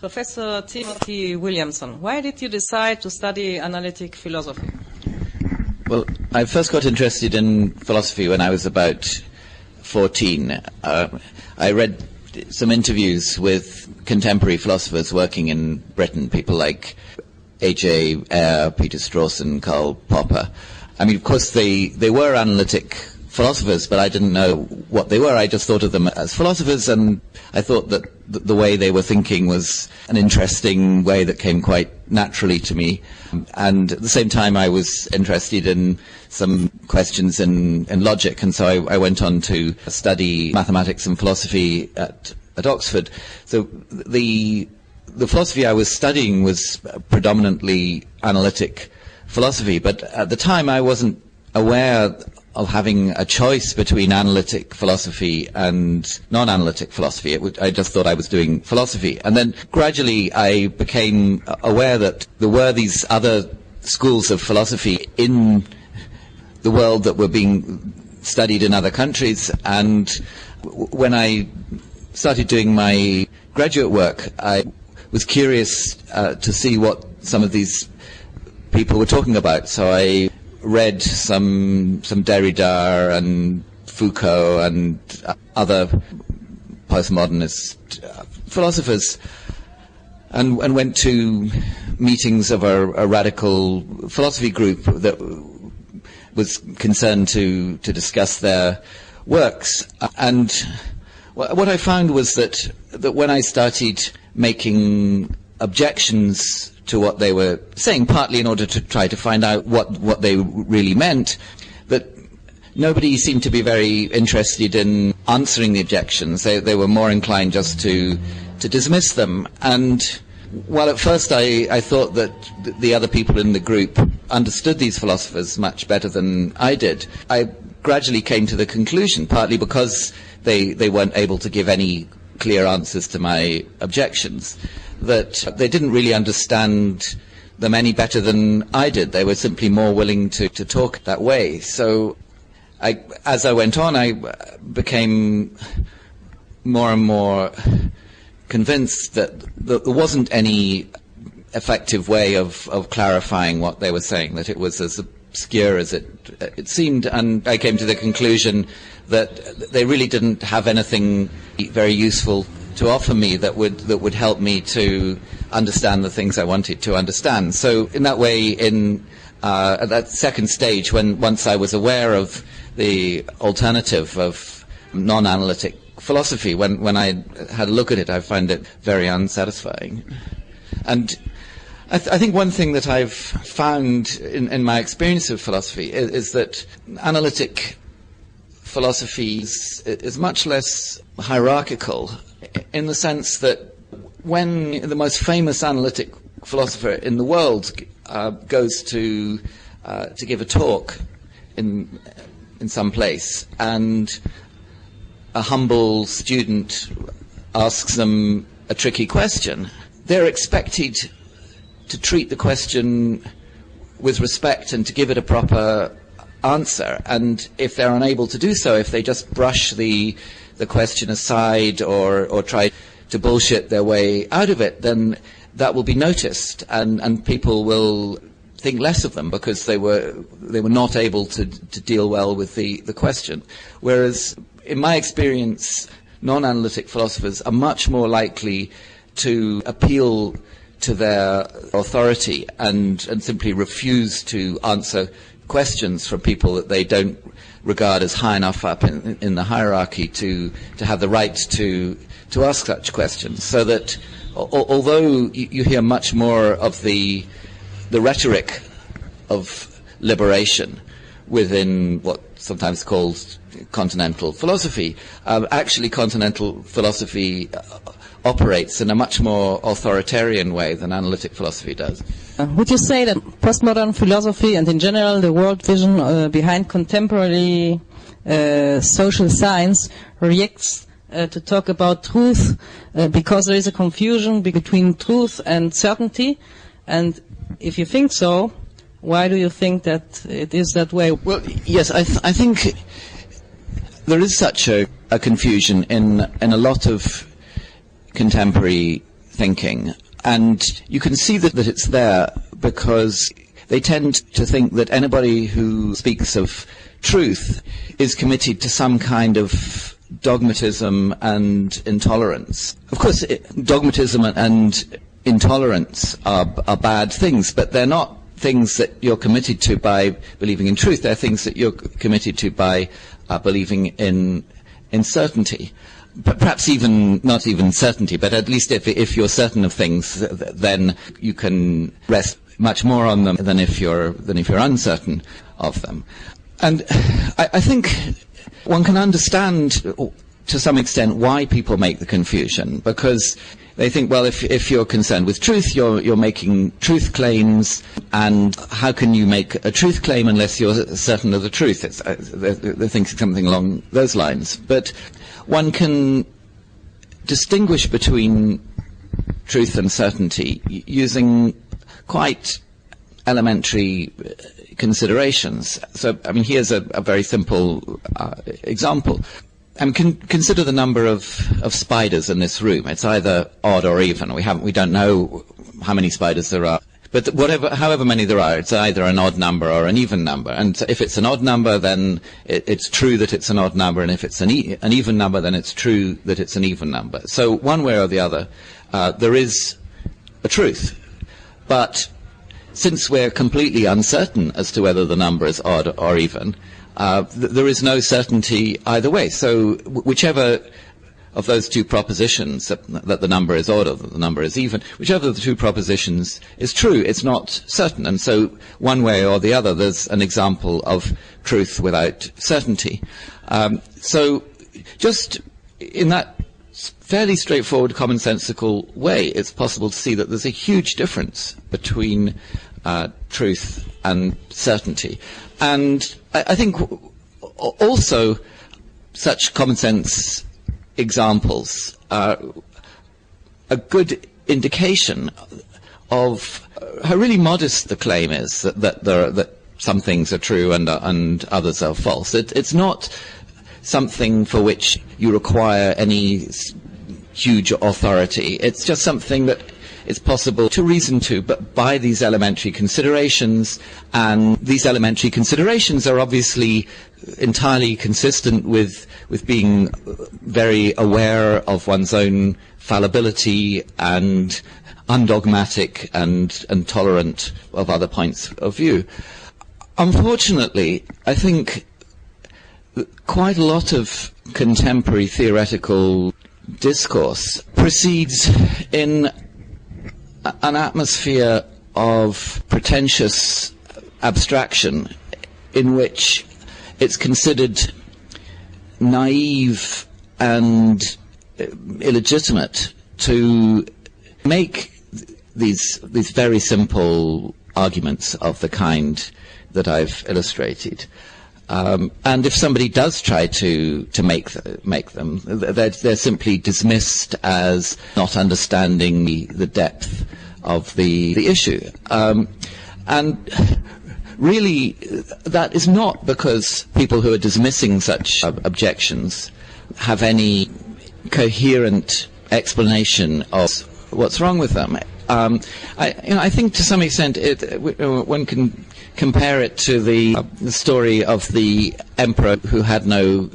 Professor Timothy Williamson, why did you decide to study analytic philosophy? Well, I first got interested in philosophy when I was about 14. I read some interviews with contemporary philosophers working in Britain, people like A.J. Ayer, Peter Strawson, Karl Popper. I mean, of course, they were analytic philosophers, but I didn't know what they were. I just thought of them as philosophers, and I thought that the way they were thinking was an interesting way that came quite naturally to me. And at the same time, I was interested in some questions in logic, and so I went on to study mathematics and philosophy at Oxford. So the philosophy I was studying was predominantly analytic philosophy, but at the time I wasn't aware of having a choice between analytic philosophy and non-analytic philosophy. I just thought I was doing philosophy. And then gradually I became aware that there were these other schools of philosophy in the world that were being studied in other countries. And when I started doing my graduate work, I was curious to see what some of these people were talking about. So I read some Derrida and Foucault and other postmodernist philosophers, and went to meetings of a radical philosophy group that was concerned to discuss their works. And what I found was that when I started making objections to what they were saying, partly in order to try to find out what they really meant, that nobody seemed to be very interested in answering the objections. They were more inclined just to dismiss them. And while at first I thought that the other people in the group understood these philosophers much better than I did, I gradually came to the conclusion, partly because they weren't able to give any clear answers to my objections, that they didn't really understand them any better than I did. They were simply more willing to talk that way. So as I went on, I became more and more convinced that there wasn't any effective way of clarifying what they were saying, that it was as obscure as it seemed, and I came to the conclusion that they really didn't have anything very useful to offer me that would help me to understand the things I wanted to understand. So in that way, at that second stage, once I was aware of the alternative of non-analytic philosophy, when I had a look at it, I found it very unsatisfying. And I think one thing that I've found in my experience of philosophy is that analytic philosophy is much less hierarchical, in the sense that when the most famous analytic philosopher in the world goes to give a talk in some place, and a humble student asks them a tricky question, they're expected to treat the question with respect and to give it a proper answer. And if they're unable to do so, if they just brush the question aside or try to bullshit their way out of it, then that will be noticed, and people will think less of them because they were not able to deal well with the question. Whereas in my experience, non-analytic philosophers are much more likely to appeal to their authority and simply refuse to answer questions from people that they don't regard as high enough up in the hierarchy to have the right to ask such questions. So that although you hear much more of the rhetoric of liberation within what sometimes called continental philosophy, actually continental philosophy operates in a much more authoritarian way than analytic philosophy does. Would you say that postmodern philosophy and in general the world vision behind contemporary social science reacts to talk about truth because there is a confusion between truth and certainty? And if you think so, why do you think that it is that way? Well, yes, I think there is such a confusion in a lot of contemporary thinking. And you can see that it's there because they tend to think that anybody who speaks of truth is committed to some kind of dogmatism and intolerance. Of course, dogmatism and intolerance are bad things, but they're not things that you're committed to by believing in truth. They're things that you're committed to by believing in certainty. But perhaps even not even certainty, but at least if you're certain of things, then you can rest much more on them than if you're uncertain of them. And I think one can understand to some extent why people make the confusion, because they think, well, if you're concerned with truth, you're making truth claims, and how can you make a truth claim unless you're certain of the truth? They're thinking something along those lines. But one can distinguish between truth and certainty using quite elementary considerations. So, I mean, here's a very simple example. Consider the number of spiders in this room. It's either odd or even. We don't know how many spiders there are. But however many there are, it's either an odd number or an even number. And if it's an odd number, then it's true that it's an odd number. And if it's an even number, then it's true that it's an even number. So one way or the other, there is a truth. But since we're completely uncertain as to whether the number is odd or even, there is no certainty either way. So whichever of those two propositions, that the number is odd or that the number is even, whichever of the two propositions is true, it's not certain. And so one way or the other, there's an example of truth without certainty. So just in that fairly straightforward, commonsensical way, it's possible to see that there's a huge difference between truth and certainty. And I think also such common sense examples are a good indication of how really modest the claim is that some things are true and others are false. It's not something for which you require any huge authority. It's just something that it's possible to reason to, but by these elementary considerations, and these elementary considerations are obviously entirely consistent with being very aware of one's own fallibility and undogmatic and tolerant of other points of view. Unfortunately, I think quite a lot of contemporary theoretical discourse proceeds in an atmosphere of pretentious abstraction in which it's considered naive and illegitimate to make these very simple arguments of the kind that I've illustrated. And if somebody does try to make them, they're simply dismissed as not understanding the depth of the issue. And really, that is not because people who are dismissing such objections have any coherent explanation of what's wrong with them. I think to some extent one can compare it to the story of the emperor who had no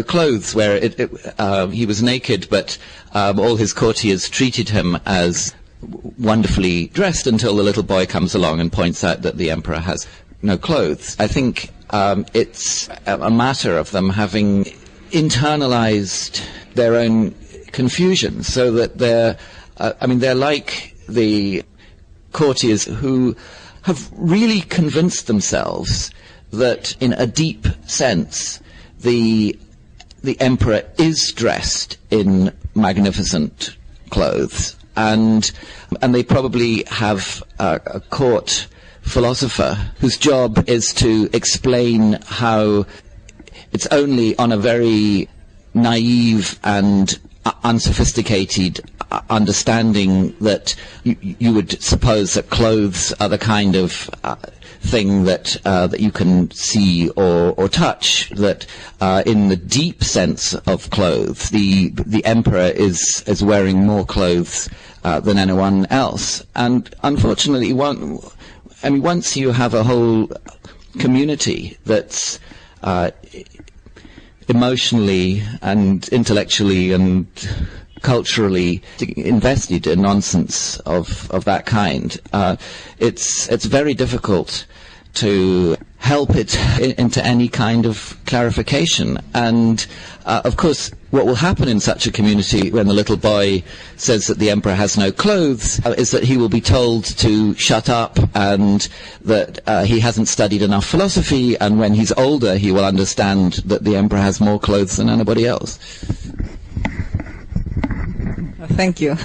clothes, where he was naked, but all his courtiers treated him as wonderfully dressed until the little boy comes along and points out that the emperor has no clothes. I think it's a matter of them having internalized their own confusion, so that they're like the courtiers who have really convinced themselves that in a deep sense the emperor is dressed in magnificent clothes, and they probably have a court philosopher whose job is to explain how it's only on a very naive and unsophisticated understanding that you would suppose that clothes are the kind of thing that that you can see or touch. That in the deep sense of clothes, the emperor is wearing more clothes than anyone else. And unfortunately, once you have a whole community that's emotionally and intellectually and culturally invested in nonsense of that kind, it's very difficult to help it into any kind of clarification. And of course, what will happen in such a community when the little boy says that the emperor has no clothes is that he will be told to shut up and that he hasn't studied enough philosophy, and when he's older he will understand that the emperor has more clothes than anybody else. Thank you.